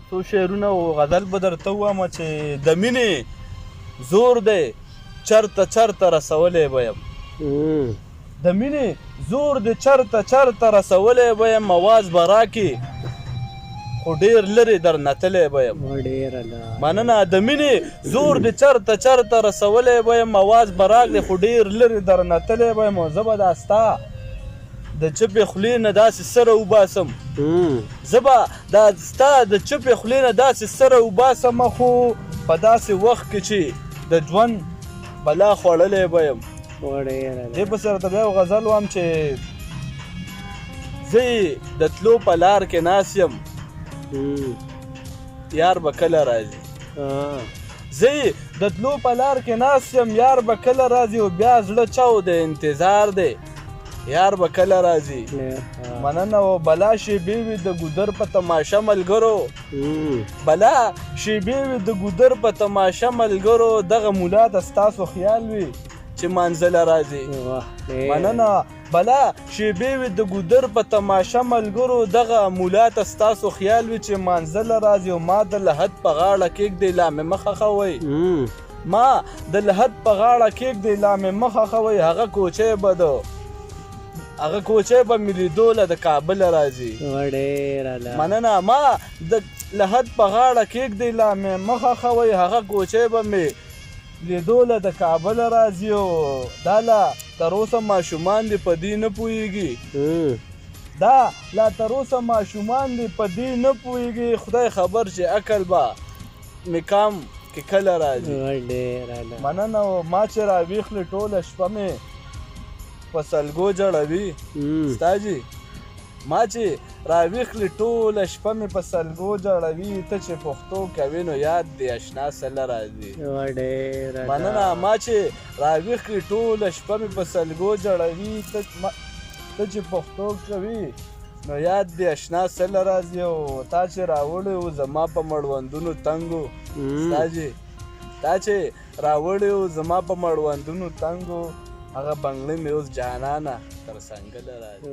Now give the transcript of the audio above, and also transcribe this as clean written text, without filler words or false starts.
څو شعرونه او غزل به درته ووایم چې د مینې زور دی چرته چرته رسولی به یم د مینې زور دی چرته چرته رسولی به یم اواز به راکړي خو ډېر لرې درنه تللی به یم مننه د مینې زور دی چرته چرته رسولی به یم اواز به راکړي خو ډېر لرې درنه تللی به یم او زه به دا ستا د چپې خولې نه داسې سره وباسم زه به دا ستا د چپې خولې نه داسې سره وباسم خو په داسې وخت کې چې د ژوند بلا خوړلی به یم دې په سره ته بیا یو غزل وایم چې زه د تلو په لار کې ناست یم یار به کله راځي زه د تلو په لار کې ناست یم یار به کله راځي او بیا زړه چاو د انتظار دی یار به کله راځي مننه او بلا شیبې وي د ګودر په تماشه ملګرو بلا شیبې وي د ګودر په تماشه ملګرو دغه مولا ته ستاسو خیال وي چې منزله راځي مننه بلا شیبې وي د ګودر په تماشه ملګرو دغه مولا ته ستاسو خیال وي چې منزله راځي او ما د لحد په غاړه کېږدئ لا مې مخه ښوئ ما د لحد په غاړه کېږدئ لا مې مخه ښوئ هغه کوچی به هغه کوچی به مې لیدو له د کابل راځي مننه ما د لحد په غاړه کېږدئ لا مې مخه ښوئ هغه کوچی به مې لیدو له د کابل راځي او دا لا تر اوسه ماشومان دې په دې نه پوهېږي دا لا تر اوسه ماشومان دې په دې نه پوهېږي خدای خبر چې عقل به مې کام کې کله راځي مننه او ما چې راویښلې ټوله شپه مې په سلګو جړوي ستا جي ما چې راویښلې ټوله شپه مې په سلګو جړوي ته چې پښتو کوې نو یاد دې اشنا سله راځي مننه ما چې راویښلې ټوله شپه مې په سلګو جړوي ته چې پښتو کوې نو یاد دې اشنا سله راځي او تا چې راوړی و زما په مړوندونو تنګو ستا جي تا چې راوړی و زما په مړوندونو تنګو هغه بنګړی مې اوس جانانه تر څنګله راځي